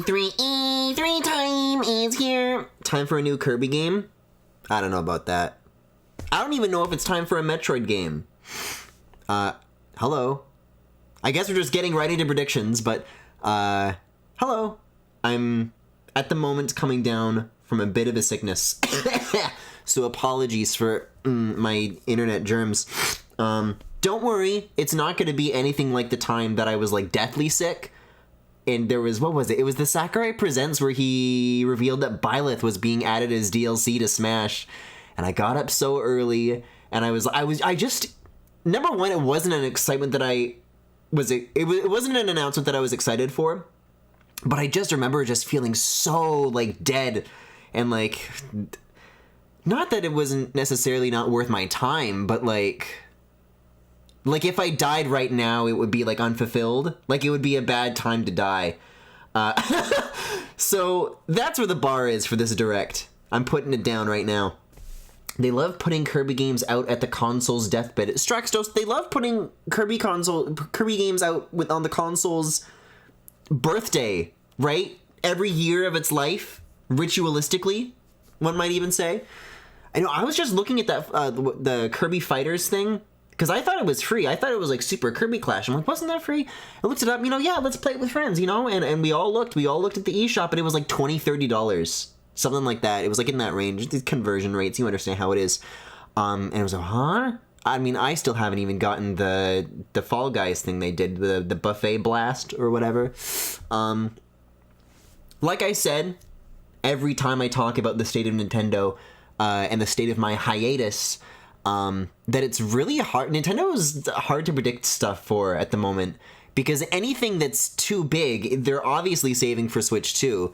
E3 time is here. Time for a new Kirby game? I don't know about that. I don't even know if it's time for a Metroid game. Hello. I guess we're just getting right into predictions, but, hello. I'm, at the moment, coming down from a bit of a sickness. So apologies for my internet germs. Don't worry, it's not going to be anything like the time that I was, like, deathly sick. And there was, what was it? It was the Sakurai Presents where he revealed that Byleth was being added as DLC to Smash. And I got up so early, and I just, number one, it wasn't an excitement that it wasn't an announcement that I was excited for. But I just remember just feeling so, like, dead. And, like, not that it wasn't necessarily not worth my time, but, like, if I died right now, it would be, like, unfulfilled. Like, it would be a bad time to die. So, that's where the bar is for this Direct. I'm putting it down right now. They love putting Kirby games out at the console's deathbed. Straxtos, they love putting Kirby games out on the console's birthday, right? Every year of its life, ritualistically, one might even say. I know, I was just looking at that, the Kirby Fighters thing, because I thought it was free. I thought it was like Super Kirby Clash. I'm like, wasn't that free? I looked it up, yeah, let's play it with friends, and we all looked at the eShop, and it was like $20-$30. Something like that. It was like in that range. The conversion rates, you understand how it is. And it was like, huh? I mean, I still haven't even gotten the Fall Guys thing they did, the buffet blast or whatever. Like I said, every time I talk about the state of Nintendo and the state of my hiatus, that it's really hard. Nintendo is hard to predict stuff for at the moment, because anything that's too big, they're obviously saving for Switch 2.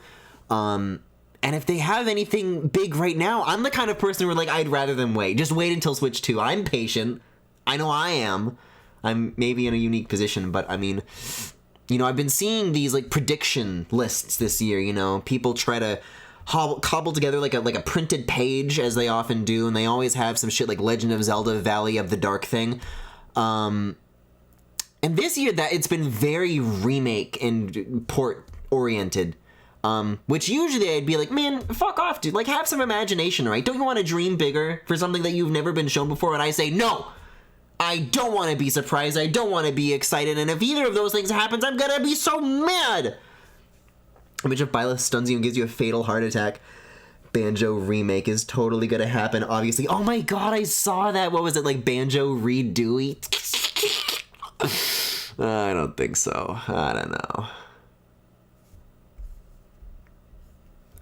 And if they have anything big right now, I'm the kind of person where, like, I'd rather them wait. Just wait until Switch 2. I'm patient. I know I am. I'm maybe in a unique position, but, I mean, I've been seeing these, like, prediction lists this year, People try to cobble together, like a printed page, as they often do, and they always have some shit like Legend of Zelda Valley of the Dark thing. And this year, it's been very remake and port-oriented. Which usually I'd be like, man, fuck off, dude. Like, have some imagination, right? Don't you want to dream bigger for something that you've never been shown before? And I say, no! I don't want to be surprised. I don't want to be excited. And if either of those things happens, I'm gonna be so mad! Which if Byleth stuns you and gives you a fatal heart attack, Banjo remake is totally gonna happen, obviously. Oh my god, I saw that! What was it, like Banjo Redooey? I don't think so. I don't know.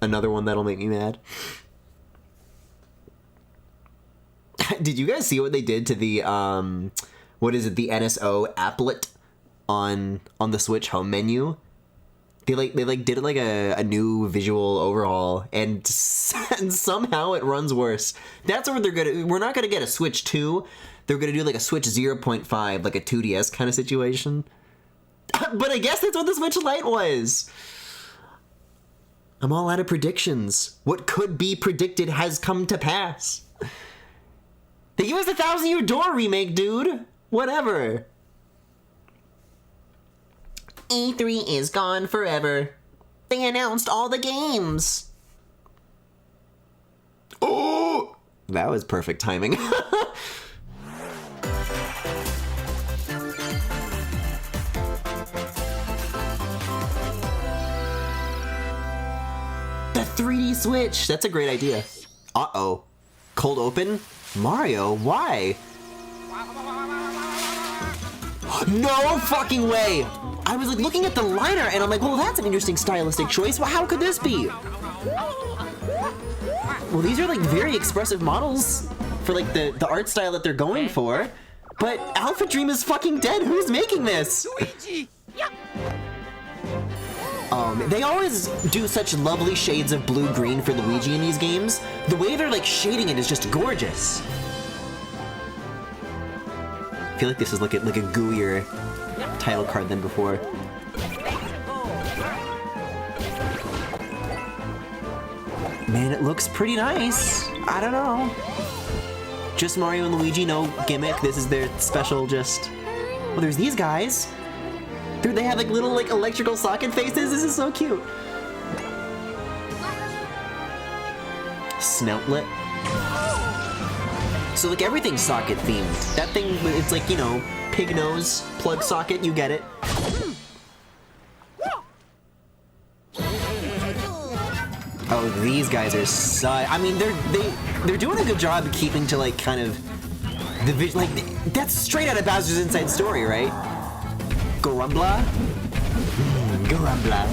Another one that'll make me mad. Did you guys see what they did to the what is it, the NSO applet on the Switch home menu? They did like a new visual overhaul, and somehow it runs worse. That's what we're not gonna get a Switch 2. They're gonna do like a Switch 0.5, like a 2DS kind of situation. But I guess that's what the Switch Lite was. I'm all out of predictions. What could be predicted has come to pass. They give us the 1,000-Year Door remake, dude. Whatever. E3 is gone forever. They announced all the games. Oh! That was perfect timing. The 3D Switch! That's a great idea. Uh-oh. Cold open? Mario, why? No fucking way! I was like looking at the liner and I'm like, well, that's an interesting stylistic choice. Well, how could this be? Well, these are like very expressive models for like the art style that they're going for. But Alpha Dream is fucking dead. Who's making this? Luigi! Yeah. They always do such lovely shades of blue-green for Luigi in these games. The way they're like shading it is just gorgeous. I feel like this is like a gooier title card than before. Man, it looks pretty nice. I don't know. Just Mario and Luigi, no gimmick. This is their special just... Well, there's these guys. They have like little like electrical socket faces. This is so cute. Snoutlet. So like everything's socket themed. That thing, it's like, you know, pig nose, plug socket, you get it. Oh, these guys are I mean, they're doing a good job keeping to like kind of the vision. Like that's straight out of Bowser's Inside Story, right? Gorumbla, Gorumbla.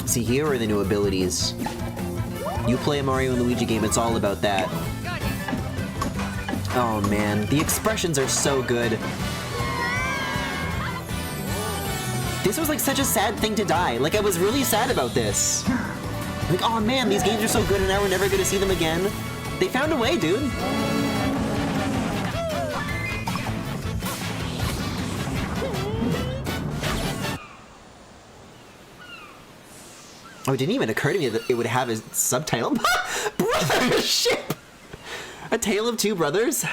See, here are the new abilities. You play a Mario and Luigi game, it's all about that. Oh man, the expressions are so good. This was like such a sad thing to die. Like I was really sad about this. Like, oh man, these games are so good and now we're never gonna see them again. They found a way, dude. Oh, it didn't even occur to me that it would have a subtitle. Brothership! A Tale of Two Brothers?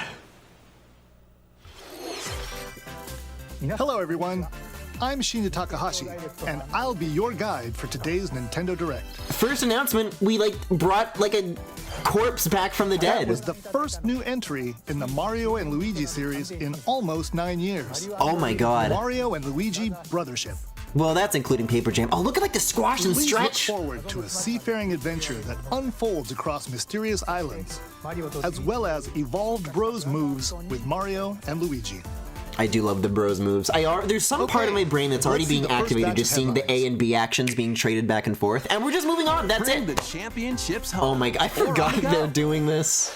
Hello, everyone. I'm Shinya Takahashi, and I'll be your guide for today's Nintendo Direct. First announcement, we like brought like a corpse back from the dead. That was the first new entry in the Mario and Luigi series in almost 9 years. Oh my god. Mario and Luigi Brothership. Well, that's including Paper Jam. Oh, look at like the squash and stretch. Please look forward to a seafaring adventure that unfolds across mysterious islands, as well as evolved Bros moves with Mario and Luigi. I do love the Bros moves. There's some part of my brain that's already being activated, just seeing the A and B actions being traded back and forth, and we're just moving on. That's it. The championships home. Oh my god, I forgot they're doing this.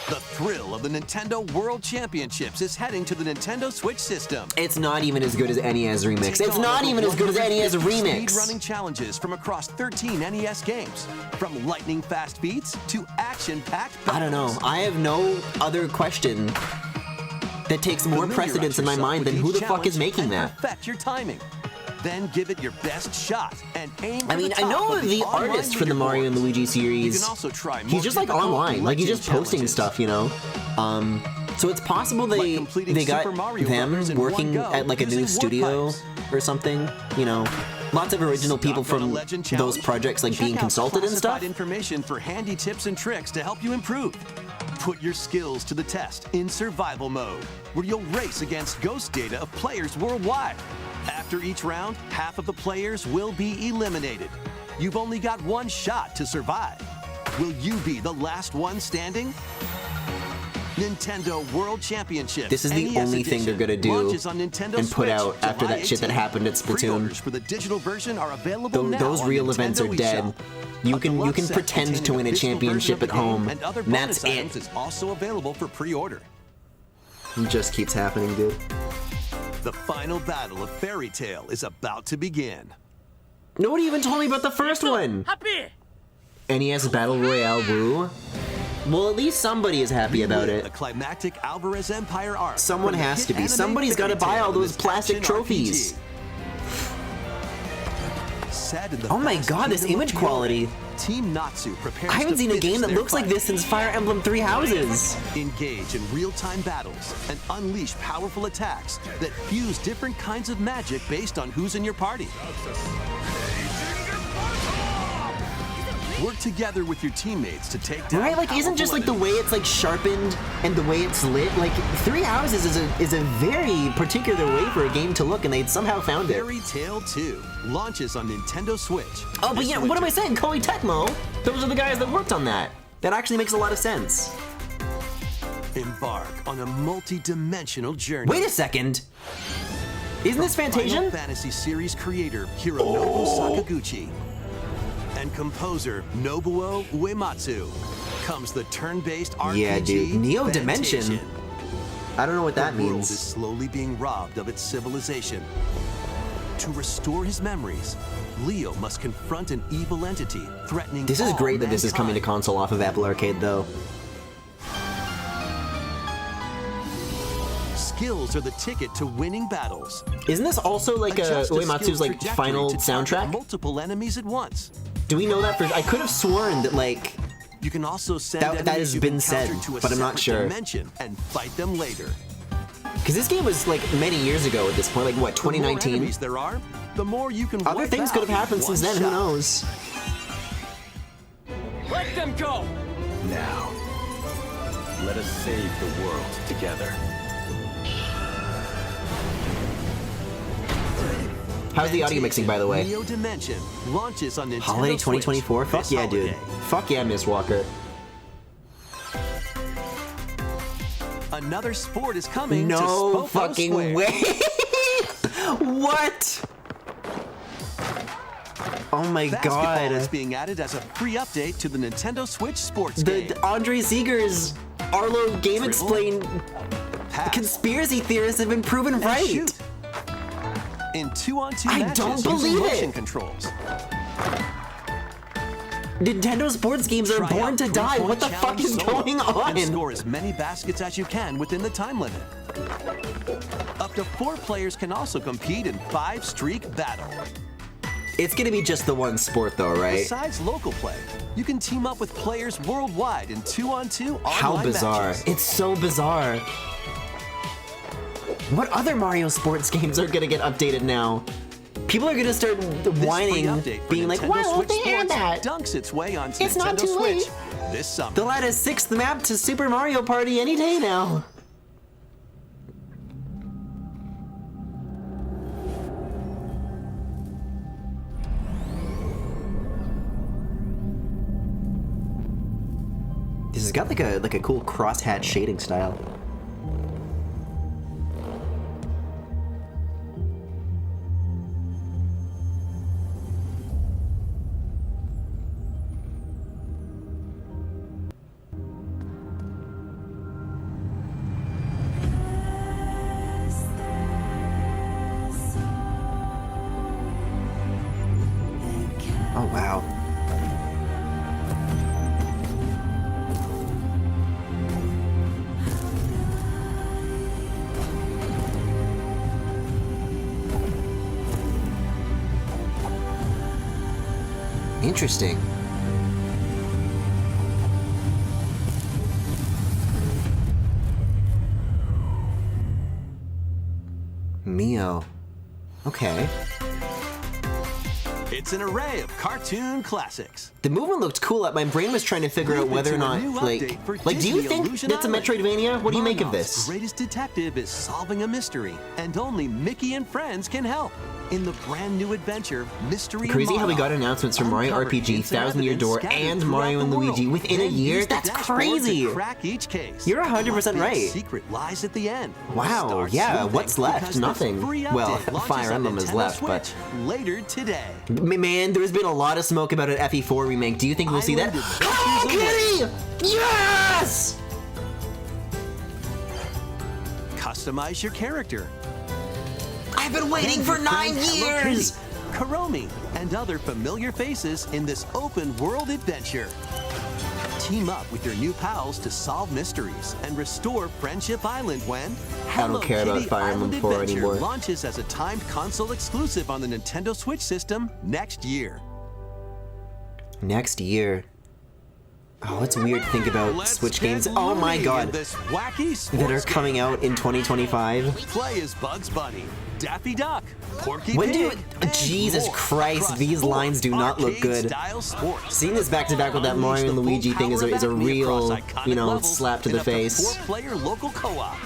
The thrill of the Nintendo World Championships is heading to the Nintendo Switch system. It's not even as good as NES Remix. It's not even as good as NES Remix. Speedrunning challenges from across 13 NES games, from lightning fast beats to action-packed battles. I don't know. I have no other question that takes more precedence in my mind than who the fuck is making that. Perfect your timing. Then give it your best shot and aim for I mean, the I top know of the artist for the Mario and Luigi series. You can also try more he's just like difficult online, like he's just posting challenges. stuff, you know. So it's possible they got Super Mario them Brothers in working one go at like a new using studio warp pipes. or something, you know. Lots of original people Stuck on a from legend those challenge? projects like Check being out consulted and classified stuff. information for handy tips and tricks to help you improve. Put your skills to the test in survival mode, where you'll race against ghost data of players worldwide. After each round, half of the players will be eliminated. You've only got one shot to survive. Will you be the last one standing? Nintendo World Championship. This is the NES only thing they're gonna do and and put out after that shit that happened at Splatoon. Pre-orders for the digital version are available now Those on real Nintendo events are dead. eShop. You A can deluxe set pretend containing to win a official championship version at of the game home. and other And that's bonus items it. is also available for pre-order. It just keeps happening, dude. The final battle of Fairy Tale is about to begin. Nobody even told me about the first one. NES Battle Royale Woo. Well, at least somebody is happy about The it. climactic Alvarez Empire arc. Someone from the has hit to be. anime Somebody's got to Fairy buy Tail all in those this plastic action trophies. RPG. Set in the Oh my vast god, this kingdom of image quality. Team Natsu prepares I haven't to seen a finish game that their looks like fight. this since Fire Emblem Three Houses. Engage in real-time battles and unleash powerful attacks that fuse different kinds of magic based on who's in your party. Work together with your teammates to take down Right, like isn't just like the way it's like sharpened and the way it's lit, like Three Houses is a very particular way for a game to look, and they somehow found it. Fairy Tale 2 launches on Nintendo Switch. Oh, but this yeah, what am I winter. saying? Koei Tecmo? Those are the guys that worked on that. That actually makes a lot of sense. Embark on a multi-dimensional journey. Wait a second. Isn't this Final Fantasia? Fantasy series creator Hironobu Sakaguchi and composer Nobuo Uematsu comes the turn-based RPG Yeah, dude. Neo Dimension? Fantasia. I don't know what that The world is means. slowly being robbed of its civilization. To restore his memories, Leo must confront an evil entity threatening This is all great that this is coming to mankind. console off of Apple Arcade, though. Skills are the ticket to winning battles. Isn't this also like Adjust a Uematsu's skill's like trajectory final to target soundtrack? multiple enemies at once. Do we know that for? I could have sworn that like You can also send That enemies has you've been said, encountered to a but I'm not separate sure. dimension and fight them later. Because this game was like many years ago at this point, like what, The more 2019? enemies there are, the more you can Other wipe things out could have happened in since one then, who shot. knows? Let them go! Now, let us save the world together. How's the audio mixing, by the way? Neo Dimension launches on Nintendo Holiday Switch 2024? Fuck this yeah, dude. holiday. Fuck yeah, Miss Walker. Another sport is coming to No Spoko fucking Square. way! What? Oh my Basketball god. is being added as a free update to the Nintendo Switch sports The game. Andre Zieger's Arlo Game Dribble, Explain Pass, conspiracy theorists have been proven and right. shoot. In 2-on-2 I matches don't using believe it. motion controls. Nintendo sports games are Try born out to die. three-point What the fuck challenge is solo going And on? score as many baskets as you can within the time limit. Up to 4 players can also compete in 5-streak battle. It's gonna be just the one sport though, right? Besides local play, you can team up with players worldwide in 2-on-2 online How bizarre. matches. It's so bizarre. What other Mario sports games are gonna get updated now? People are gonna start This free whining, update for being like, Nintendo why won't Switch they add Sports that? dunks its way onto It's Nintendo not too Switch late. this summer. They'll add a 6th map to Super Mario Party any day now. This has got like a cool crosshatch shading style. Oh wow. Interesting. Mio. Okay. It's an array of cartoon classics. The movement looked cool. My brain was trying to figure out whether or not, New like, update for do you Disney think Illusion that's a Island. Metroidvania? What do you make of Monarch's this? greatest detective is solving a mystery, and only Mickey and friends can help. In the brand new adventure, Mystery Crazy how we got Monarch, announcements from Mario uncover RPG, hints and Thousand Year evidence Door, scattered and throughout Mario and the Luigi world. within a Then year? use the That's dashboard crazy. to crack each case. You're 100% What big right. secret lies at the end. Wow, Start yeah, sleuthing, what's left? because this Nothing. free Well, update launches Fire on Emblem is Nintendo left, but- Switch later today. Man, there's been a lot of smoke about an FE4 remake. Do you think we'll see that? Island Oh, Adventures Kitty! Yes! Customize your character. I've been waiting Then for your 9 friends Hello Kitty, years! Karomi, and other familiar faces in this open world adventure. Team up with your new pals to solve mysteries and restore Friendship Island when I don't care about Kitty Fire Emblem Island 4 Adventure anymore. launches as a timed console exclusive on the Nintendo Switch system next year. Next year. Oh, it's weird to think about Let's Switch get games. Oh my loony in god. this wacky That are sports coming game. out in 2025. Play as Bugs Bunny, Daffy Duck, Porky When do Pig, you- and Jesus more Christ, across these 4 lines do not look good. arcade-style sports. Seeing this back to back with that Mario and Luigi thing is a real, you know, slap to the face. 4-player local co-op.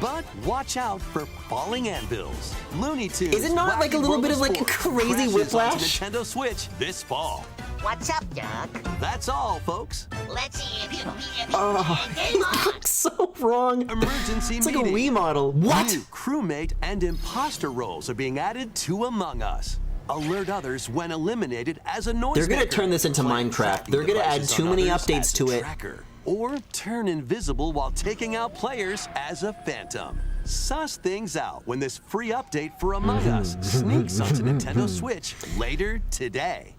But watch out for falling anvils. Looney Tunes. Is it not like a Wacky little World bit of, like, Sports crazy crashes onto whiplash? Nintendo Switch this fall. What's up, Doc? That's all, folks. Let's see if you game It looks so wrong. Emergency It's like a meeting. remodel. What? New crewmate and imposter roles are being added to Among Us. Alert others when eliminated as a noise They're gonna maker. turn this into Play Minecraft. tracking They're gonna add devices too on many others updates as to a it. tracker, or turn invisible while taking out players as a phantom. Suss things out when this free update for Among Us sneaks onto Nintendo Switch later today.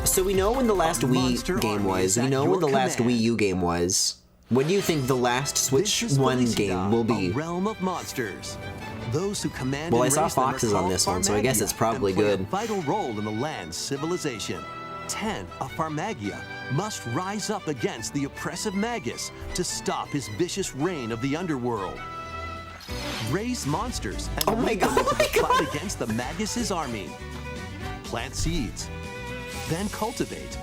So we know when the last monster Wii game army was. is We at know your when the last command. Wii U game was. When do you think the last Switch This is 1 Felicia, game will be? A realm of monsters. Those who command Well, and I saw raise them are foxes on called this one, so I guess it's Farmagia probably and play good. A vital role in the land's civilization. 10 of Pharmagia must rise up against the oppressive Magus to stop his vicious reign of the underworld. Raise monsters and Oh my lead them God, into oh my the fight God. against the Magus' army. Plant seeds, then cultivate,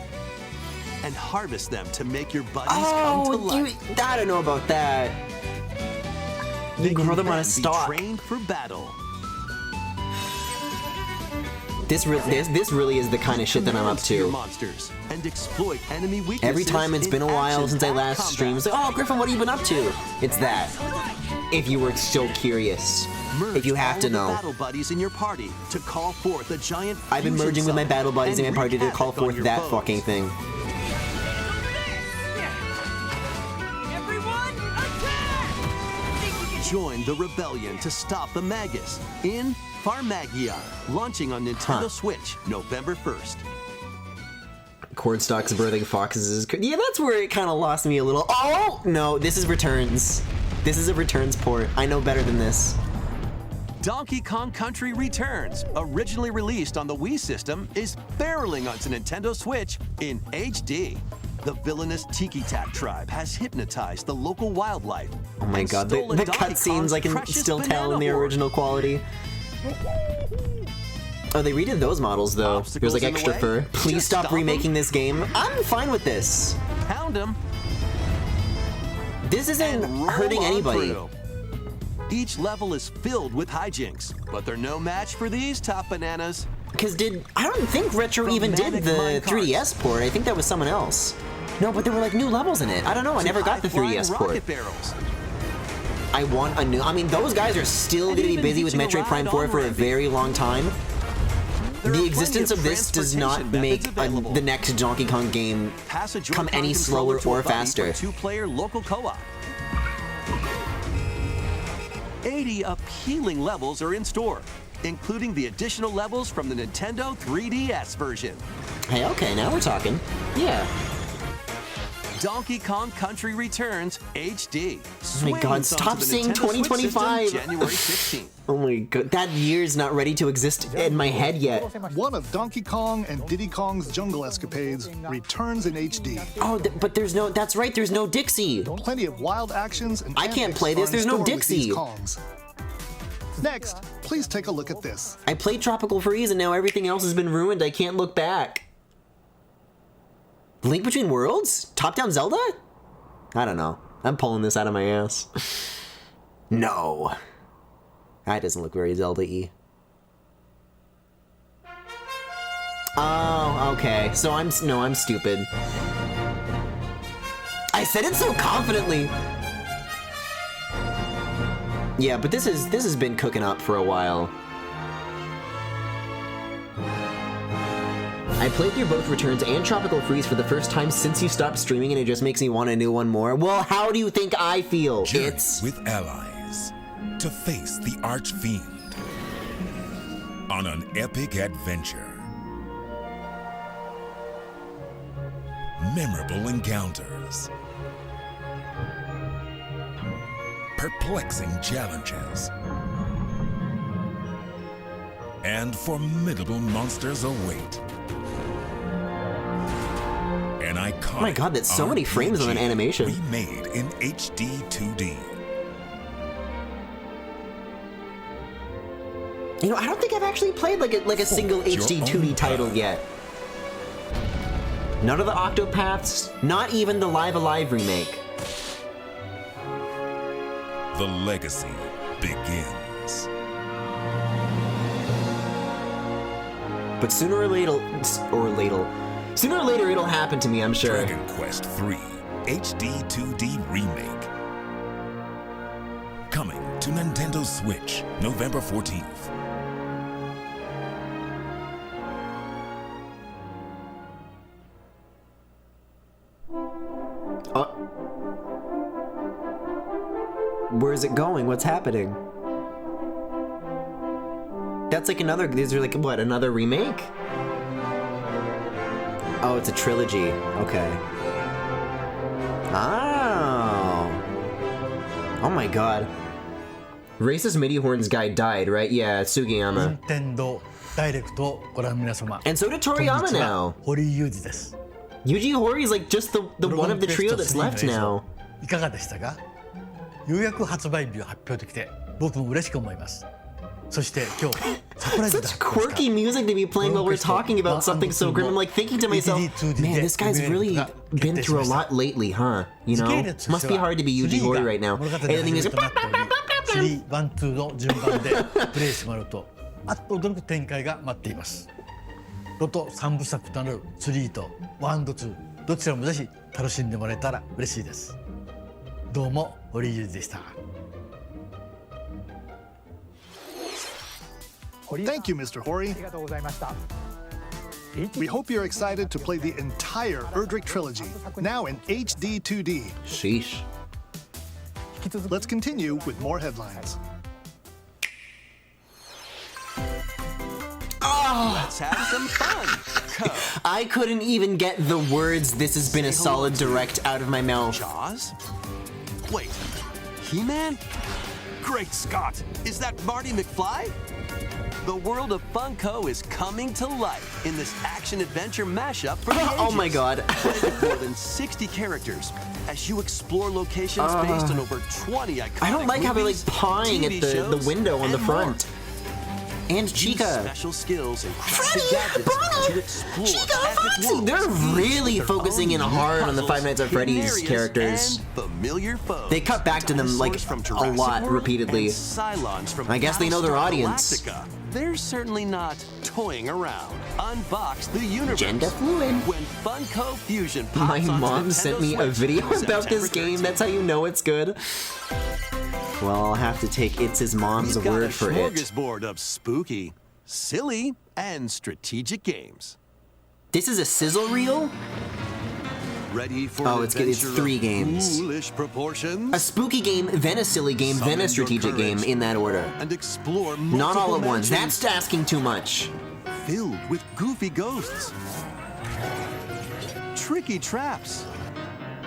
and harvest them to make your buddies come to Oh, life. I don't know about that. You grow them on a Then be stalk. trained for battle. This really is the kind of shit that I'm up Commands your to. monsters and exploit enemy weaknesses. Every time it's in been a while since I action-packed last streamed, it's combat. like, oh, Griffin, what have you been up to? It's that. If you were still curious. If you have Merge to all know. the battle buddies in your party to call forth a giant I've been fusion merging with my summon battle buddies in and my party to wreak call havoc on forth your that foes. fucking thing. Everyone, attack! Join the rebellion to stop the Magus in Pharmagia, launching on Nintendo Huh. Switch November 1st. Cornstalk's birthing foxes. Yeah, that's where it kind of lost me a little. Oh no, this is Returns. This is a Returns port. I know better than this. Donkey Kong Country Returns, originally released on the Wii system, is barreling onto Nintendo Switch in HD. The villainous Tiki Tak tribe has hypnotized the local wildlife. Oh my and god, the stolen Donkey cutscenes Kong's I can precious still tell in banana the horde. original quality. Oh, they redid those models though. There's like Obstacles in the extra way? fur. Please Just stop stomp 'em. remaking this game. I'm fine with this. Pound 'em This isn't and roll hurting on anybody. through. Each level is filled with hijinks, but they're no match for these top bananas. Because I don't think Retro even did Manic the Minecart. 3DS port. I think that was someone else. No, but there were like new levels in it. I don't know. I never got the High-flying 3DS port. rocket barrels. I want a new. I mean, those guys are still And going to be even busy with hitching a Metroid Prime ride 4 on for a Rambi. very long time. There are The plenty existence of this does not transportation make methods available. the next Donkey Kong game Pass a come Joy-Con any controller slower to a or buddy faster. For two-player local co-op. 80 appealing levels are in store, including the additional levels from the Nintendo 3DS version. Hey, okay, now we're talking. Yeah. Donkey Kong Country Returns HD. Oh my God, Swings stop onto the saying Nintendo Switch 2025. system January 16th. Oh my god, that year's not ready to exist in my head yet. One of Donkey Kong and Diddy Kong's jungle escapades returns in HD. Oh, but there's no. That's right. There's no Dixie. Plenty of wild actions and I can't antics play are this, in there's no store with Dixie. these Kongs. Next, please take a look at this. I played Tropical Freeze and now everything else has been ruined. I can't look back. Link Between Worlds? Top-down Zelda? I don't know. I'm pulling this out of my ass. No. That doesn't look very Zelda-y. Oh, okay. So I'm stupid. I said it so confidently. Yeah, but this has been cooking up for a while. I played through both Returns and Tropical Freeze for the first time since you stopped streaming, and it just makes me want a new one more. Well, how do you think I feel? Journey It's with allies to face the Archfiend on an epic adventure. Memorable encounters. Perplexing challenges. And formidable monsters await. An iconic Oh my God, that's so many frames on an RPG animation. remade in HD 2D. You know, I don't think I've actually played like a single Forge your HD own 2D title path. yet. None of the Octopaths, not even the Live Alive remake. The legacy begins. But sooner or later it'll happen to me, I'm sure. Dragon Quest III HD 2D Remake. Coming to Nintendo Switch, November 14th. Where's it going? What's happening? That's like another, these are like, what, another remake? Oh, it's a trilogy. Okay. Oh. Oh my god. Racist MIDI horns guy died, right? Yeah, Sugiyama. ダイレクトをご覧の皆様 And so did Toriyama now. 堀井雄二です Yuji Horii is like just the one of the trio that's left now. いかがでしたかようやく発売日を発表できて僕も嬉しく思いますそして今日サプライズで Such quirky music to be playing while we're talking about something so grim. I'm like thinking to myself, man, this guy's really been through a lot lately, huh? You know, must be hard to be Yuji Horii right now. And the thing is, 3-1-2の順番でプレイしてもらうとあっと驚く展開が待っていますロト3部作となる3と1と2どちらもぜひ楽しんでもらえたら嬉しいですどうも堀井雄二でした Thank you, Mr. Horii. We hope you're excited to play the entire Erdrick trilogy, now in HD 2D. sheesh. Let's continue with more headlines. Let's have some fun. I couldn't even get the words "This has been a solid direct" out of my mouth. Jaws? Wait, He-Man? Great Scott! Is that Marty McFly? The world of Funko is coming to life in this action-adventure mashup for the ages. Oh my god. Play with more than 60 characters as you explore locations based on over 20 iconic I don't like how they're like movies, pawing TV at the shows, window on the and more. front. And Use Chica. special skills and Freddy, crafted gadgets Bonnie, to explore Chica, epic Foxy. worlds, They're each really with their focusing in own hard on the puzzles, Five Nights at hidden Freddy's areas, characters. and familiar foes. They cut back to them like Dinosaurs from a Jurassic lot World repeatedly. and Cylons from I guess they know their Battlestar audience. Galactica. They're certainly not toying around. Unbox the universe. Gender fluid. When Funko Fusion pops My onto mom Nintendo sent me a Switch video about this September game. 13th. That's how you know it's good. Well, I'll have to take It's His Mom's We've got word a for it. smorgasbord of spooky, silly, and strategic games. This is a sizzle reel? Ready for Oh, an it's 3 adventure of games. Foolish proportions. A spooky game, then a silly game, then a Summon your strategic game courage in that order. and explore Not all at multiple once. mansions That's asking too much. filled with goofy ghosts, tricky traps,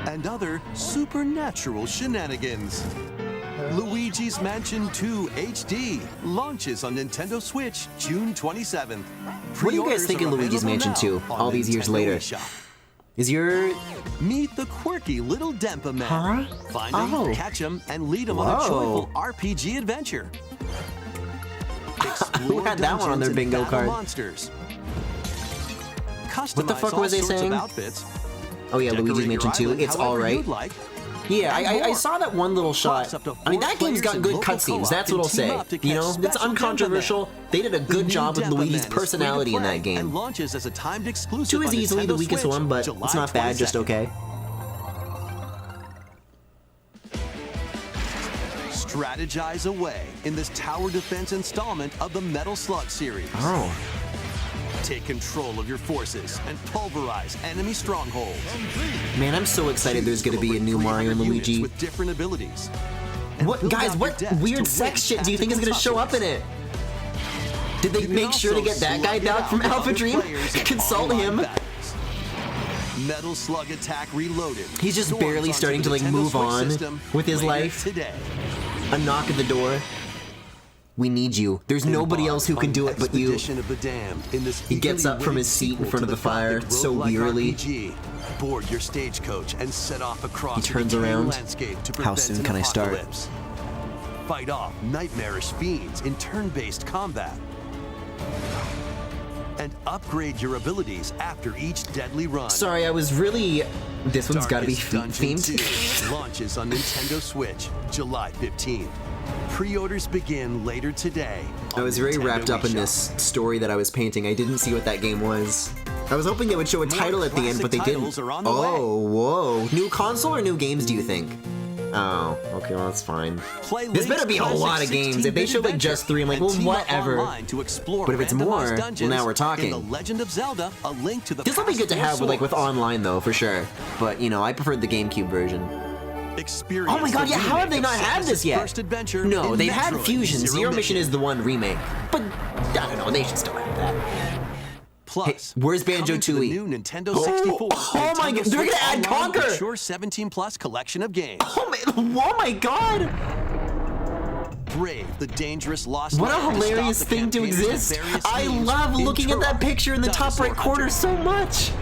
and other supernatural shenanigans. Luigi's Mansion 2 HD launches on Nintendo Switch June 27th. What do you guys think of Luigi's Mansion 2 all these years later? Is your... Meet the quirky little Dempa Man. Huh? Find him, Oh. catch him, and lead him on a Whoa. joyful RPG adventure. Explore had that one on their dungeons and bingo battle card? Monsters. What the fuck Customize was they all sorts of saying? outfits. Oh yeah, Decorate Luigi's your Mansion 2. island It's however alright. you'd like. Yeah, And I more. saw that one little shot. Plus, up to I mean, 4 that game's got players good in local cutscenes. co-op That's what I'll can team say. up to You catch know, it's special uncontroversial. They did a good The job new with Dempa Luigi's Man is free to personality in play that game. And launches as a timed exclusive 2 is on easily the Nintendo weakest Switch one, but July it's not bad, just 22nd. okay. Strategize away in this tower defense installment of the Metal Slug series. Oh. Take control of your forces and pulverize enemy strongholds. Man, I'm so excited there's gonna be a new Mario and 300 units Luigi. with different abilities. And What, build guys, out what your decks to weird win sex shit do you think is tactical gonna show up in tussles. it? Did they You can make sure to also get that guy slug it down out from with Alpha other Dream? players in Consult online him? battles. Metal Slug Attack Reloaded. He's just storms barely onto starting the to, like, Nintendo move Switch on system with his later life. Today. A knock at the door. We need you. There's nobody else who can do it but you. Expedition of the Damned in this He gets eagerly up from awaited his seat in sequel front to of the fire gothic so roguelike wearily. RPG. Board your stagecoach and set off across He turns the decaying around. landscape to How prevent soon an can I start? apocalypse. Fight off nightmarish fiends in turn-based combat. And upgrade your abilities after each deadly run. Sorry, I was really... This one's gotta be Darkest Dungeon themed. 2 launches on Nintendo Switch July 15th. Pre-orders begin later today. I on was very Nintendo wrapped up in eShop. this story that I was painting. I didn't see what that game was. I was hoping they would show a title at the end, but they classic didn't. titles are on the Oh, whoa. New console or new games, do you think? Oh, okay, well, that's fine. Play There's better be a Link's lot of classic games. If they 16-bit show, like, just 3, I'm like, and well, team up whatever. online to explore But if it's randomized more, well, dungeons now we're in talking. The Legend of Zelda: A Link to the This will be Past good to 4 have with Swords. online, though, for sure. But, you know, I preferred the GameCube version. Experience Oh my god, the yeah, how have remake they of not had Samus's this yet? First adventure No, in they've had Metroid Fusion. Zero Mission is the one remake. But, I don't know, they should still have that. Plus, Hey, where's coming to the Banjo-Tooie? new Nintendo Oh, 64. oh my Nintendo god, they're gonna Switch add Online Conker! Mature 17 Plus collection of games. Oh my god! brave the dangerous lost What a land to stop hilarious the thing to campaign's exist! nefarious I schemes love in looking at that Turok, picture in the top right Dinosaur corner Hunter. so much!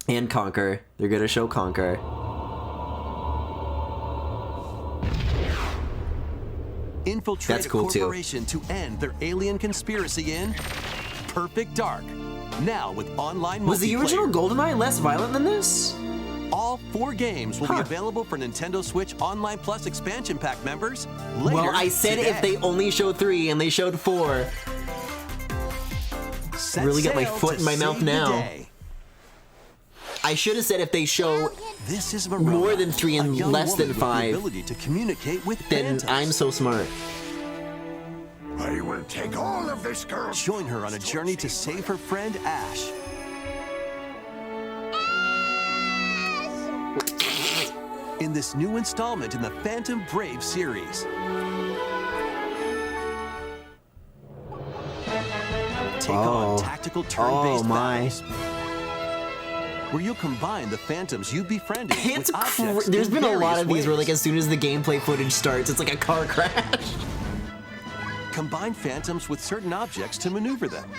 And Conquer. They're gonna show Conquer. infiltrate That's cool, a too. corporation to end their alien conspiracy in Perfect Dark. Now with online Was the multiplayer. original GoldenEye less violent than this? All 4 games will be Huh. available for Nintendo Switch Online Plus expansion pack members later Well, I said today. if they only showed 3 and they showed 4. Set really get my sail foot to in my mouth save the now. day. I should have said if they show This is Verona, more than 3 a and young less than woman with the 5, ability to communicate with then phantoms. I'm so smart. I will take all of this girl's... Join her on a journey to save her friend Ash. In this new installment in the Phantom Brave series. Take on tactical turn-based battles, where you'll combine the phantoms you befriended It's with objects there's in been a lot various of these where like ways. as soon as the gameplay footage starts, it's like a car crash. Combine phantoms with certain objects to maneuver them.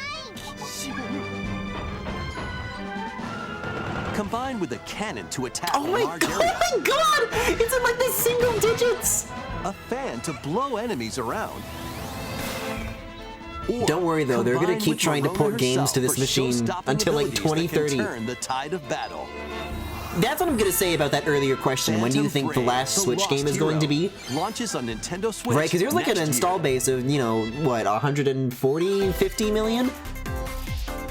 Combine with a cannon to attack Oh my large god! areas. Oh my god! It's in like the single digits. A fan to blow enemies around. Or Don't worry though, they're gonna combine keep with trying to Verona port games herself to this for machine show-stopping until like abilities that can 2030. turn the tide of battle. That's what I'm gonna say about that earlier question. When do you Phantom think the Brave, last the Switch Lost game is going to be? Hero, launches on Nintendo Switch. Right, because there's like an next install year. base of, you know, what, 140, 50 million?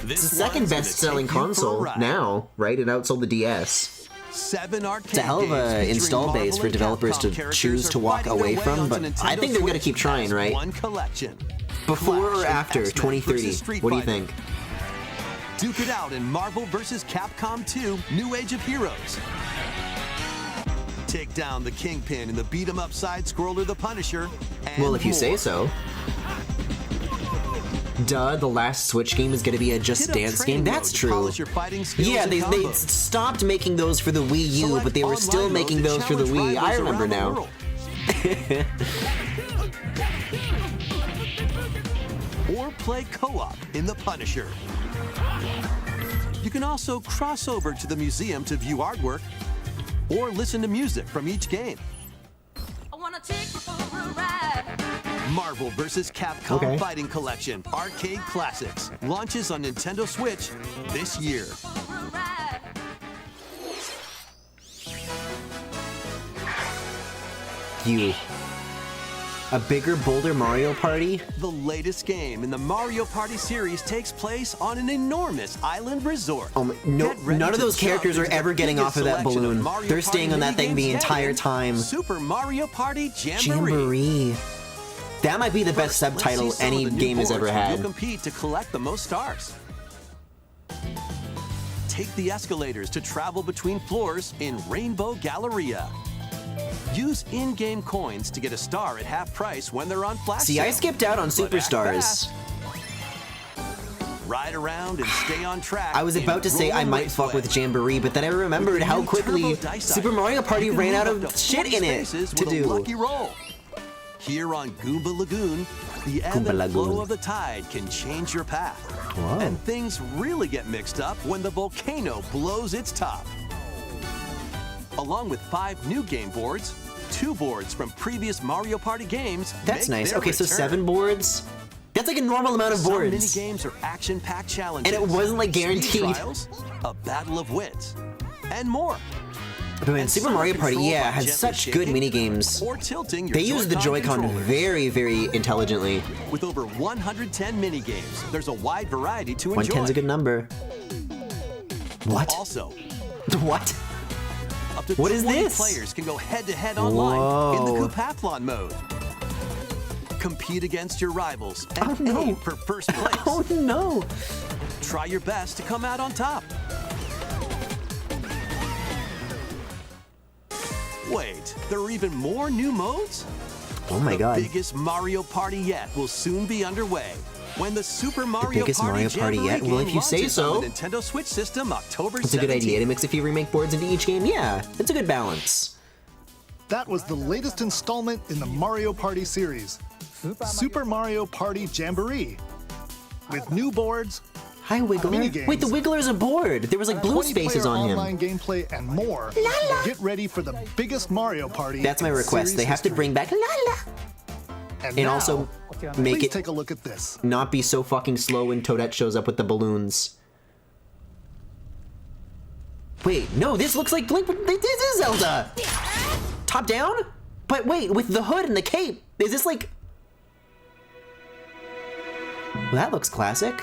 This It's the second one's gonna best-selling take you for a console ride. now, right? It outsold the DS. 7 arcade It's a hell of games a featuring install base Marvel for and developers Capcom to characters choose are to walk fighting away their way from, onto but Nintendo I think they're gonna Switch keep trying, as right? One collection. Before or Flash and after X-Men 2030? versus Street What do you Fighter. think? Duke it out in Marvel vs. Capcom 2: New Age of Heroes. Take down the Kingpin in the beat-em-up side-scroller The Punisher. And Well, if you say more. so. Duh, the last Switch game is gonna be a Just Hit up Dance training game. mode That's to true. polish your fighting skills Yeah, and they combos. stopped making those for the Wii U, Select but they were online still mode making to those for the challenge Wii. I rivals remember around the now. world. Or play co-op in The Punisher. You can also cross over to the museum to view artwork or listen to music from each game. I wanna take you for a ride. Marvel vs. Capcom Okay. Fighting Collection Arcade Classics launches on Nintendo Switch this year. You. A bigger, bolder Mario Party? The latest game in the Mario Party series takes place on an enormous island resort. Oh my, no, Get ready none of to those jump characters are into the ever getting biggest off of that selection balloon. Mario They're Party staying on that thing the minigames yet entire in time. Super Mario Party Jamboree. Jamboree. That might be the best Let's subtitle see some any of the new game has ever boards where had. You'll compete to collect the most stars. Take the escalators to travel between floors in Rainbow Galleria. Use in-game coins to get a star at half price when they're on flash See, I sale. skipped out on But act Superstars. fast. Ride around and stay on track. I was in about to say I Roller might fuck Raceway. with Jamboree, but then I remembered With the how new quickly Turbo Dice Super Item, Mario Party you can ran out move up of to shit 40 in it spaces to with a do. lucky roll. Here on Goomba Lagoon, the ebb Goomba and flow Lagoon. of the tide can change your path. Wow. And things really get mixed up when the volcano blows its top. Along with 5 new game boards, 2 boards from previous Mario Party games. That's make nice. their Okay, so return. 7 boards? That's like a normal amount of Some boards. mini games are action-packed challenges. And it wasn't, like, speed guaranteed. trials, a battle of wits, and more. But man, And Super some are Mario Party, controlled yeah, by has gently such good shaking mini games. Or tilting your They use the Joy-Con controllers. very, very intelligently. With over 110 mini games, there's a wide variety to enjoy. 110's a good number. What? Also, What? up to What is 20 this? players can go head-to-head online in the Whoa. Koopathlon mode. Compete against your rivals and Oh, no. aim for first place. Oh no! Try your best to come out on top. Wait, there are even more new modes? Oh my The god. biggest Mario Party yet will soon be underway when the Super Mario biggest Party Mario Party Jamboree yet? Well, if game you say launches so. on the Nintendo Switch system October 17th. It's a good idea to mix a few remake boards into each game. Yeah, it's a good balance. That was the latest installment in the Mario Party series, Super Mario Party Jamboree. With new boards, Hi, Wiggler. mini-games, Wait, the Wiggler's aboard. There was like blue 20-player spaces on him. online gameplay, and more. Get ready for the biggest Mario Party. That's my in request. series They have to history. bring back Lala. And And now, also make please it take a look at this. not be so fucking slow when Toadette shows up with the balloons. Wait, no, this looks like Blink. This is Zelda. Top down? But wait, with the hood and the cape, is this like? Well, that looks classic.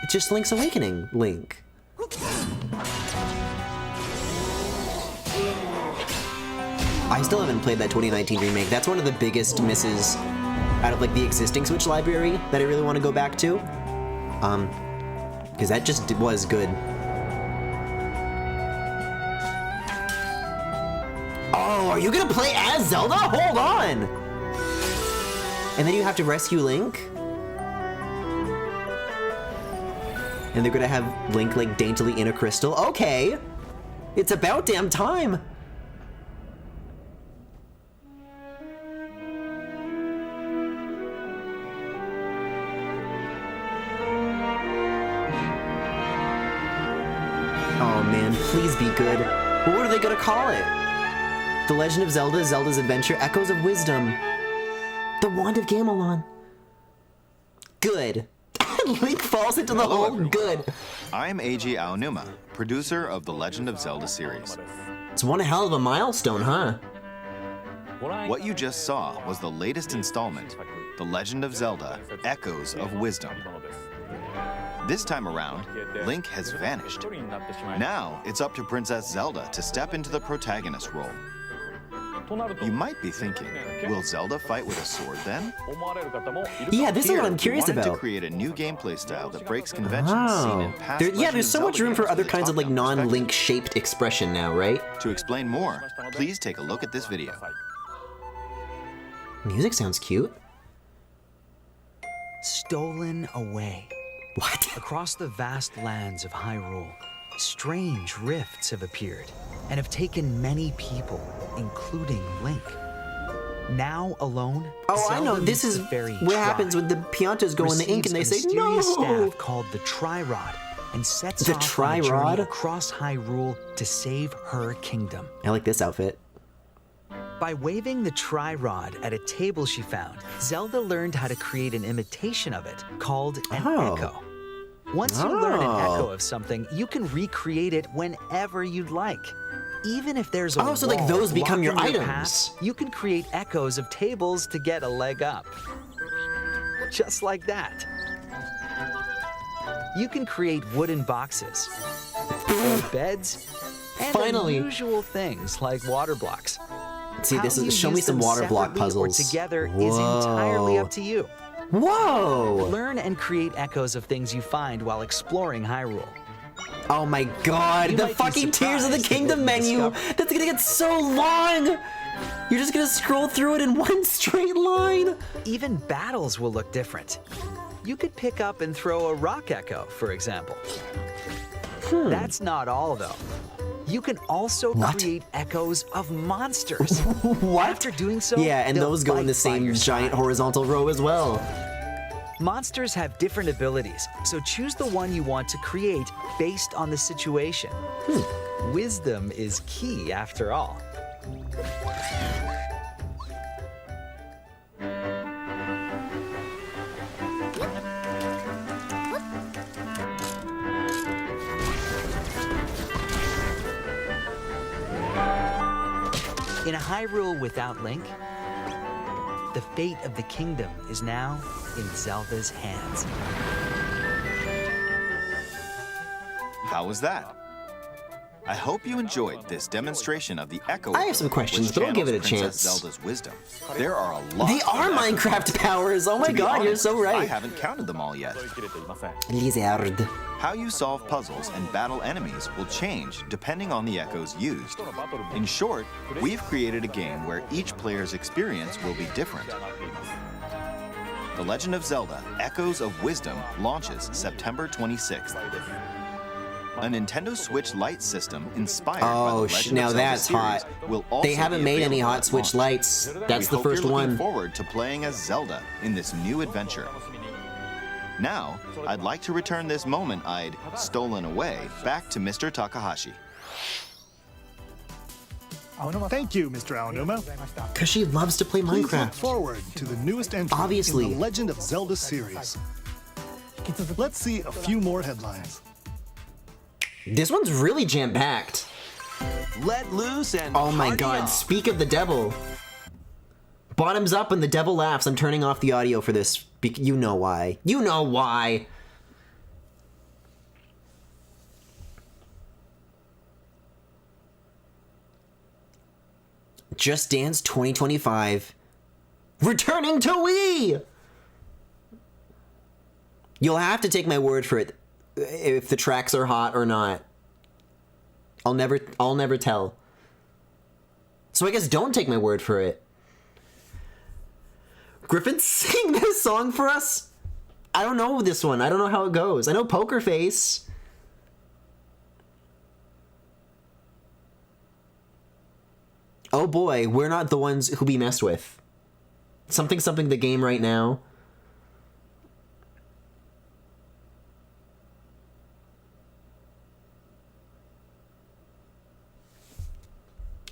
It's just Link's Awakening, Link. I still haven't played that 2019 remake. That's one of the biggest misses out of like the existing Switch library that I really want to go back to. Because that just was good. Oh, are you gonna play as Zelda? Hold on! And then you have to rescue Link? And they're gonna have Link like daintily in a crystal? Okay! It's about damn time! Oh man, please be good. What are they gonna call it? The Legend of Zelda, Zelda's Adventure, Echoes of Wisdom. The Wand of Gamelon. Good. Link falls into the hole. Good. I'm Eiji Aonuma, producer of the Legend of Zelda series. It's one hell of a milestone, huh? What you just saw was the latest installment, The Legend of Zelda, Echoes of Wisdom. This time around, Link has vanished. Now, it's up to Princess Zelda to step into the protagonist role. You might be thinking, will Zelda fight with a sword then? Yeah, this is what I'm curious we wanted about. to create a new gameplay style that breaks conventions seen in past Yeah, Legend there's of so much Zelda room for games other with a kinds of like top-down perspective. non-Link shaped expression now, right? To explain more, please take a look at this video. Music sounds cute. Stolen away. What? Across the vast lands of Hyrule, strange rifts have appeared and have taken many people, including Link. Now alone, Oh, I know. Zelda This meets is the fairy what Tri, happens when the Piantas go in the ink and they receives say a no. mysterious staff called the Tri-Rod and sets The off on a journey Tri-Rod? across Hyrule to save her kingdom. I like this outfit. By waving the Tri-Rod at a table she found, Zelda learned how to create an imitation of it called an Oh. echo. Once you learn an Oh. echo of something, you can recreate it whenever you'd like. Even if there's a Oh, so, like, wall those become your blocking items. path, you can create echoes of tables to get a leg up. Just like that. You can create wooden boxes, or beds, and Finally. unusual things like water blocks. See, How this you is show me use some them water block separately puzzles. Or together is entirely Whoa. up to you. Whoa! Learn and create echoes of things you find while exploring Hyrule. Oh my god, You the might be fucking Tears of the surprised at Kingdom what you menu! discover. That's gonna get so long! You're just gonna scroll through it in one straight line? Even battles will look different. You could pick up and throw a rock echo, for example. That's not all, though. You can also What? create echoes of monsters. What? After doing so, Yeah, and they'll those go in the fight by same your giant side. horizontal row as well. Monsters have different abilities, so choose the one you want to create based on the situation. Wisdom is key, after all. In a Hyrule without Link, the fate of the kingdom is now in Zelda's hands. How was that? I hope you enjoyed this demonstration of the Echo. I have some questions, which but I'll give it a channels Princess chance. Zelda's wisdom. There are a lot. They are of echoes. Minecraft powers! Oh my To be god, you're honest, so I right. haven't counted them all yet. Lizard. How you solve puzzles and battle enemies will change depending on the echoes used. In short, we've created a game where each player's experience will be different. The Legend of Zelda: Echoes of Wisdom launches September 26th. A Nintendo Switch Lite system inspired by the Oh, Legend of now Zelda that's series hot. will also They haven't be made any available hot at Switch launch. Lites. That's the We hope first you're looking one. forward to playing as Zelda in this new adventure. Now, I'd like to return this moment I'd stolen away back to Mr. Takahashi. Thank you, Mr. Aonuma. Because she loves to play Please look Minecraft. forward to the newest entry Obviously. in the Legend of Zelda series. Let's see a few more headlines. This one's really jam-packed. Let loose and Oh my party god, on. speak of the devil. Bottoms up when the devil laughs. I'm turning off the audio for this. You know why. You know why. Just Dance 2025. Returning to Wii! You'll have to take my word for it if the tracks are hot or not. I'll never tell. So I guess don't take my word for it. Griffin, sing this song for us? I don't know this one. I don't know how it goes. I know Poker Face. Oh boy, we're not the ones who be messed with. Something the game right now.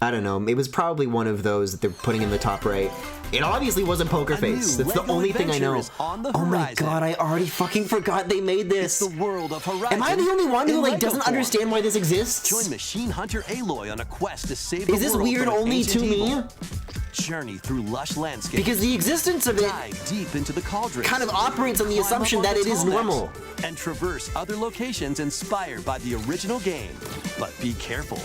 I don't know. It was probably one of those that they're putting in the top right. It obviously wasn't Poker Face. That's the only thing I know. Oh my god, I already fucking forgot they made this. It's the world of Horizon. Am I the only one who in like Lego doesn't form. understand why this exists? Join Machine Hunter Aloy on a quest to save the Is this world weird from an only to ancient me? evil. Journey through lush landscapes. Because the existence of it dive deep into the cauldron. kind of operates on the Climb assumption up on that the it is tall normal. necks and traverse other locations inspired by the original game. But be careful.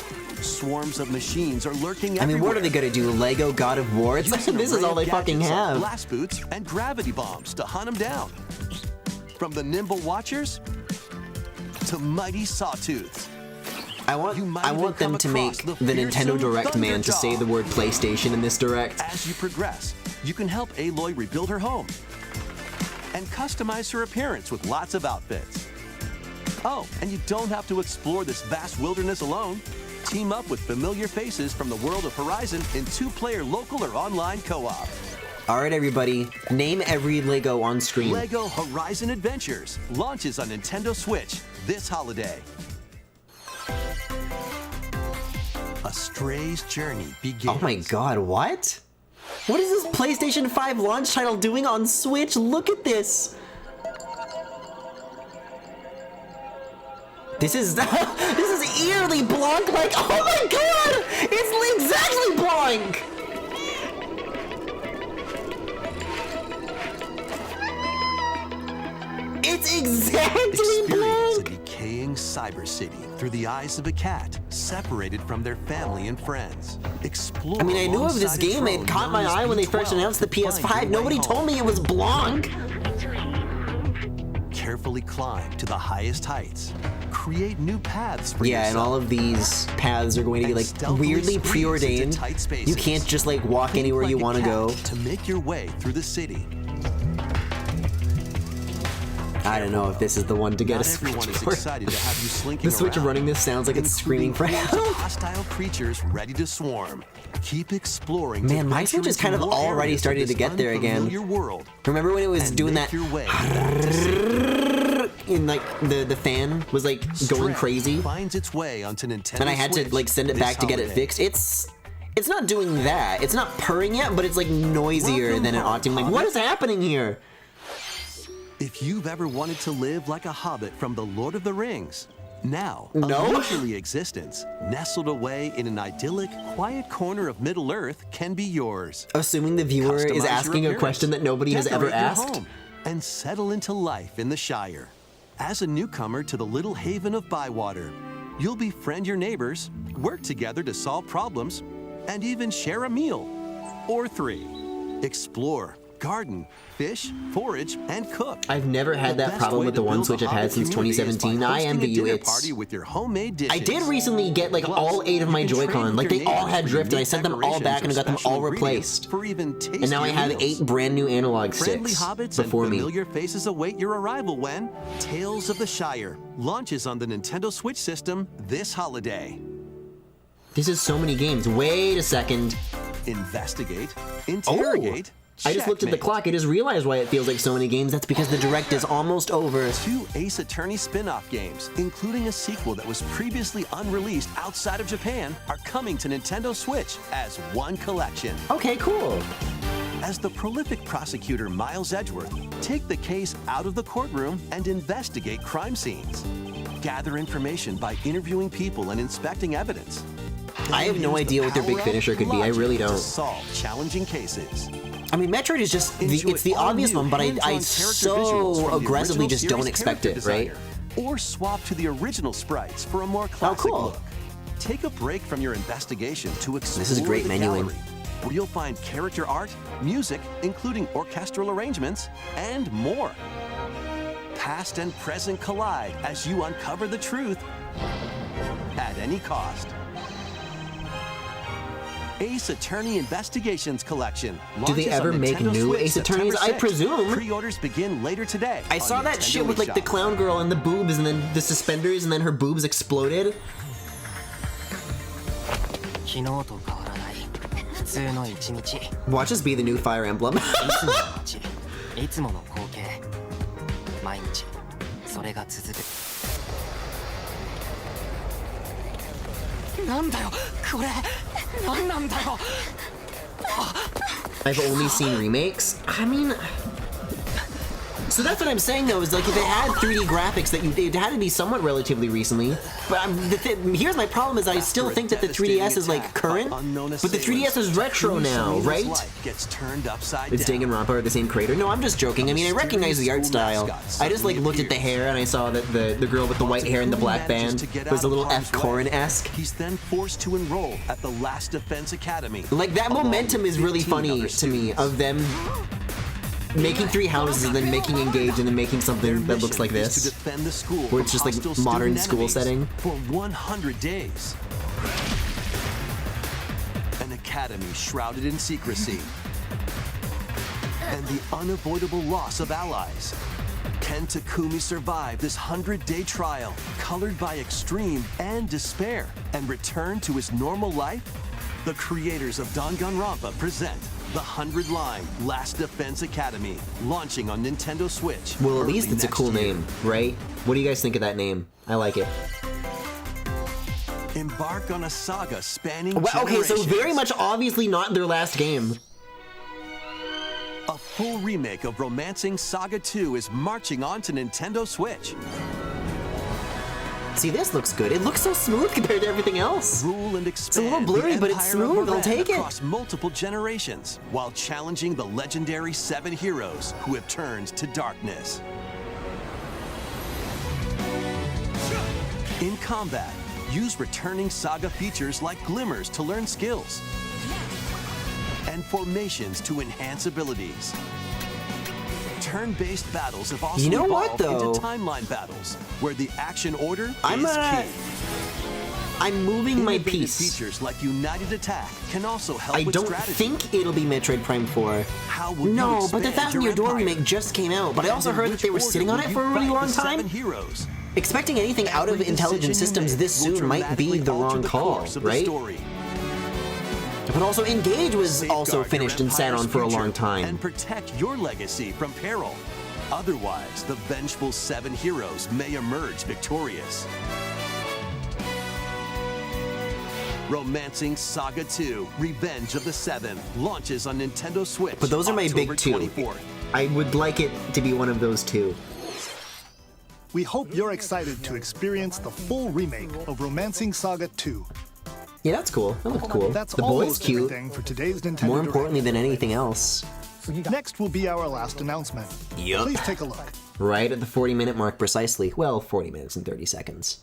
Swarms of machines are lurking I mean, what are they everywhere. gonna do? Lego God of War? It's like, Use an this is array all of they fucking gadgets like have. blast boots and gravity bombs to hunt them down. From the nimble watchers to mighty sawtooths. I want them to make the Nintendo Direct man to say the word PlayStation in this Direct. As you progress, you can help Aloy rebuild her home and customize her appearance with lots of outfits. Oh, and you don't have to explore this vast wilderness alone. Team up with familiar faces from the world of Horizon in 2-player local or online co-op. Alright everybody, name every Lego on screen. Lego Horizon Adventures launches on Nintendo Switch this holiday. A stray's journey begins. Oh my god, what? What is this PlayStation 5 launch title doing on Switch? Look at this! This is eerily Blanc, like, oh my god! It's exactly Blanc! It's exactly Experience a Blanc! decaying cyber city through the eyes of a cat, separated from their family and friends. Explore. I mean, I knew of this alongside a game. It drone caught my known as eye when they first B12 announced the to find PS5. your Nobody way told home. me it was Blanc! Carefully climb to the highest heights. Create new paths for Yeah, and yourself. all of these paths are going to be And like stealthily weirdly squeeze preordained. into tight spaces. You can't just like walk Think anywhere like you a want to cat go. to make your way through the city. I don't know if this is the one to get Not a Switch everyone is for. excited to have you slinking The Switch around, running this sounds like it's screaming for including hordes of help. hostile creatures ready to swarm. Keep exploring. to Man, my venture Switch is into kind of more already areas of starting to this get there again. unfamiliar world. Remember when it was and doing make that your way back to safety. in like the fan was like going Stray crazy finds its way onto Nintendo and I had to Switch like send it this back to get it holiday. fixed. It's not doing that. It's not purring yet, but it's like noisier Welcome than it ought to. I'm like, what home, is happening here? If you've ever wanted to live like a hobbit from the Lord of the Rings, now No? a leisurely existence nestled away in an idyllic, quiet corner of Middle-earth can be yours. Assuming the viewer Customize is your asking a appearance, question that nobody has ever decorate your asked. home, and settle into life in the Shire. As a newcomer to the little haven of Bywater, you'll befriend your neighbors, work together to solve problems, and even share a meal. Or 3. Explore, garden, fish, forage, and cook. I've never had that problem with the one Switch I've had since 2017. I envy you. It's... With your homemade dishes. I did recently get like all 8 of my Joy-Con. Like they all had drift and I sent them all back and I got them all replaced. And now I have 8 brand new analog sticks before me. Familiar faces await your arrival when Tales of the Shire launches on the Nintendo Switch system this holiday. This is so many games. Wait a second. Investigate, interrogate, I just looked at the clock. I just realized why it feels like so many games. That's because the Direct is almost over. 2 Ace Attorney spin-off games, including a sequel that was previously unreleased outside of Japan, are coming to Nintendo Switch as one collection. Okay, cool. As the prolific prosecutor Miles Edgeworth, take the case out of the courtroom and investigate crime scenes. Gather information by interviewing people and inspecting evidence. I have no idea what their big finisher could be. I really don't. To solve challenging cases. I mean, Metroid is just it's the obvious one, but I so aggressively just don't expect it, right? Or swap to the original sprites for a more classic look. Take a break from your investigation to explore this is great menuing. gallery, where you'll find character art, music, including orchestral arrangements, and more. Past and present collide as you uncover the truth at any cost. Ace Attorney Investigations Collection. Do they ever make new Ace Attorneys? I presume. Pre-orders begin later today. I saw that shit with like the clown girl and the boobs and then the suspenders and then her boobs exploded. Watch this be the new Fire Emblem. I've only seen remakes. I mean, so that's what I'm saying though, is like if it had 3D graphics, that it had to be somewhat relatively recently. But here's my problem: is I still think that the 3DS is like current, but the 3DS is retro now, right? Is Danganronpa the same creator? No, I'm just joking. I mean, I recognize the art style. I just like looked at the hair and I saw that the girl with the white hair and the black band was a little F. Corin-esque. He's then forced to enroll at the Last Defense Academy. Like that momentum is really funny to me of them making 3 houses and then making Engage and then making something that looks like this, where it's just like modern school setting. For 100 days. An academy shrouded in secrecy. And the unavoidable loss of allies. Can Takumi survive this 100-day trial, colored by extreme and despair, and return to his normal life? The creators of Danganronpa present the 100-line Last Defense Academy, launching on Nintendo Switch. Well, at least it's a cool name, right? What do you guys think of that name? I like it. Embark on a saga spanning okay, so very much obviously not their last game. A full remake of Romancing Saga 2 is marching on to Nintendo Switch. See, this looks good. It looks so smooth compared to everything else. Rule and expand. It's a little blurry, but it's smooth. I'll take it. Across multiple generations, while challenging the legendary 7 heroes who have turned to darkness. In combat, use returning Saga features like glimmers to learn skills, and formations to enhance abilities. Turn-based battles have also evolved into timeline battles, where the action order is key. I'm moving my piece. Features like United Attack can also help with strategy. I don't think it'll be Metroid Prime 4. No, but the Thousand Year Door remake just came out, but I also heard that they were sitting on it for a really long time. Expecting anything out of Intelligent Systems this soon might be the wrong call, right? But also, Engage was also finished and sat on for a long time. And protect your legacy from peril. Otherwise, the vengeful 7 heroes may emerge victorious. Romancing Saga 2, Revenge of the 7, launches on Nintendo Switch. But those are my October big 2. 24th. I would like it to be one of those 2. We hope you're excited to experience the full remake of Romancing Saga 2. Yeah, that's cool. That looks cool. That's the boy's cute. For today's Nintendo More importantly Direct. than anything else. Next will be our last announcement. Yup. Please take a look. Right at the 40-minute mark precisely. Well, 40 minutes and 30 seconds.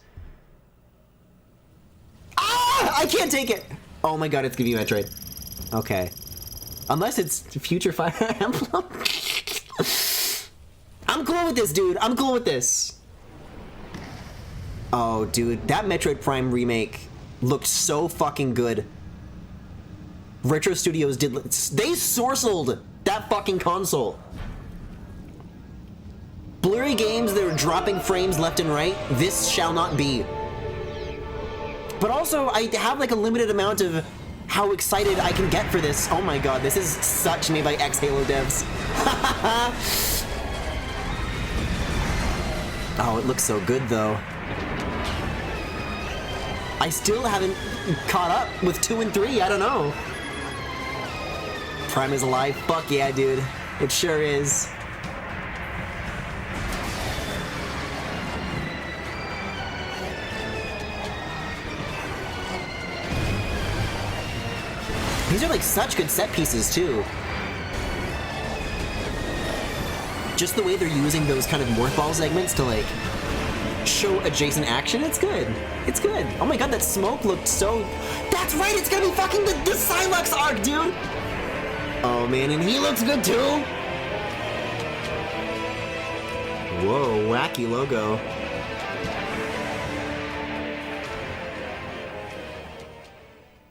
Ah! I can't take it! Oh my god, it's gonna be Metroid. Okay. Unless it's Future Fire Emblem. I'm cool with this, dude. I'm cool with this. Oh, dude, that Metroid Prime remake looked so fucking good. Retro Studios they sorcelled that fucking console. Blurry games that are dropping frames left and right, this shall not be. But also, I have like a limited amount of how excited I can get for this. Oh my god, this is such made by ex-Halo devs. Oh, it looks so good though. I still haven't caught up with 2 and 3, I don't know. Prime is alive? Fuck yeah, dude. It sure is. These are like such good set pieces too. Just the way they're using those kind of morph ball segments to like show adjacent action, it's good. It's good. Oh my god, that smoke looked so... That's right, it's gonna be fucking the Psylocke arc, dude! Oh man, and he looks good too! Whoa, wacky logo.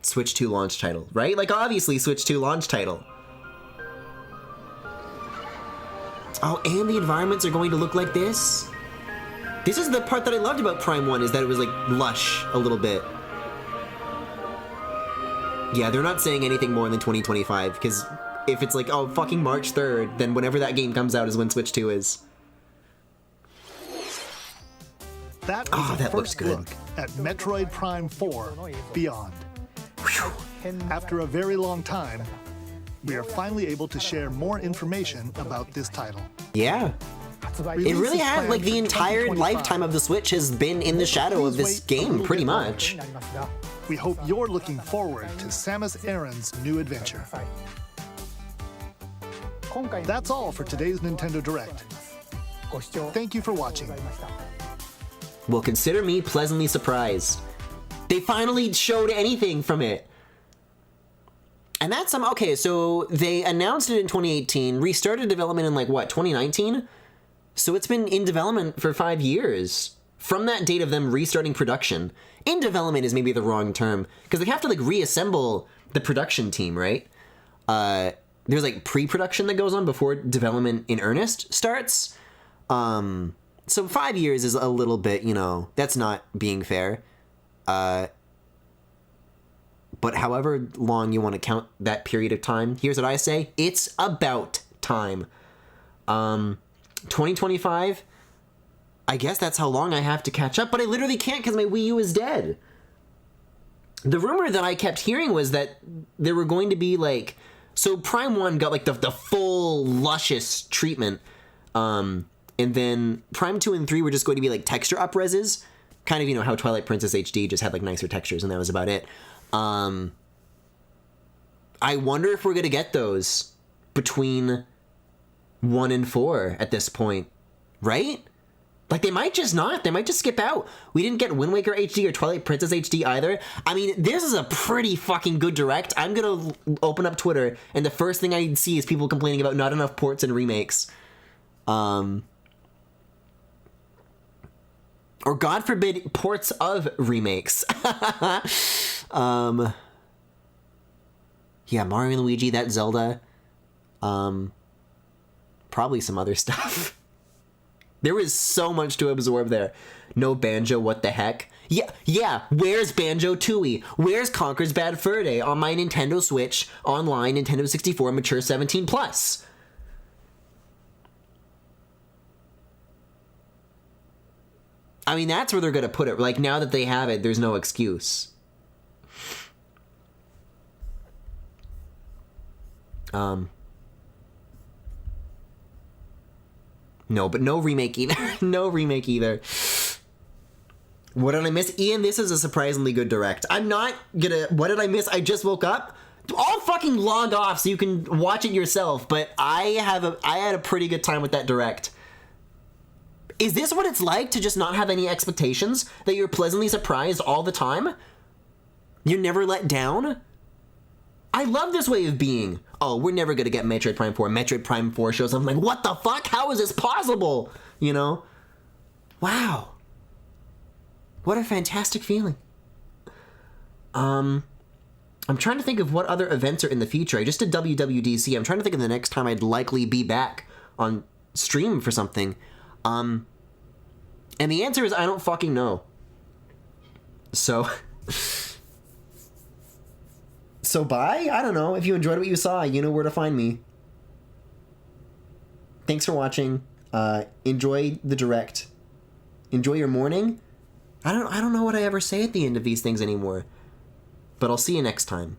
Switch 2 launch title, right? Like, obviously Switch 2 launch title. Oh, and the environments are going to look like this? This is the part that I loved about Prime 1, is that it was, like, lush a little bit. Yeah, they're not saying anything more than 2025, because if it's like, oh, fucking March 3rd, then whenever that game comes out is when Switch 2 is. That was that looks good. Look at Metroid Prime 4 Beyond. After a very long time, we are finally able to share more information about this title. Yeah. It really has, like, the entire lifetime of the Switch has been in the shadow of this game, pretty much. We hope you're looking forward to Samus Aran's new adventure. That's all for today's Nintendo Direct. Thank you for watching. Well, consider me pleasantly surprised. They finally showed anything from it. And that's okay, so they announced it in 2018, restarted development in, like, what, 2019? So it's been in development for 5 years. From that date of them restarting production. In development is maybe the wrong term, because they have to, like, reassemble the production team, right? There's, like, pre-production that goes on before development in earnest starts. So 5 years is a little bit, you know, that's not being fair. But however long you want to count that period of time, here's what I say. It's about time. 2025, I guess that's how long I have to catch up, but I literally can't because my Wii U is dead. The rumor that I kept hearing was that there were going to be, like... So Prime 1 got, like, the full luscious treatment. And then Prime 2 and 3 were just going to be, like, texture up-reses. Kind of, you know, how Twilight Princess HD just had, like, nicer textures, and that was about it. I wonder if we're going to get those between 1 and 4 at this point, right? Like, they might just not. They might just skip out. We didn't get Wind Waker HD or Twilight Princess HD either. I mean, this is a pretty fucking good Direct. I'm going to open up Twitter, and the first thing I see is people complaining about not enough ports and remakes. Or, God forbid, ports of remakes. Yeah, Mario and Luigi, that Zelda. Probably some other stuff. There was so much to absorb there. No Banjo, what the heck? Yeah, where's Banjo-Tooie? Where's Conker's Bad Fur Day on my Nintendo Switch, online, Nintendo 64, mature 17+? I mean, that's where they're gonna put it. Like, now that they have it, there's no excuse. No, but no remake either. No remake either. What did I miss? Ian, this is a surprisingly good Direct. I'm not gonna... What did I miss? I just woke up? I'll fucking log off so you can watch it yourself, but I had a pretty good time with that Direct. Is this what it's like to just not have any expectations? That you're pleasantly surprised all the time? You're never let down? I love this way of being. Oh, we're never gonna get Metroid Prime 4. Metroid Prime 4 shows up. I'm like, what the fuck? How is this possible? You know? Wow. What a fantastic feeling. I'm trying to think of what other events are in the future. I just did WWDC. I'm trying to think of the next time I'd likely be back on stream for something. And the answer is I don't fucking know. So... So bye? I don't know. If you enjoyed what you saw, you know where to find me. Thanks for watching. Enjoy the direct. Enjoy your morning. I don't know what I ever say at the end of these things anymore. But I'll see you next time.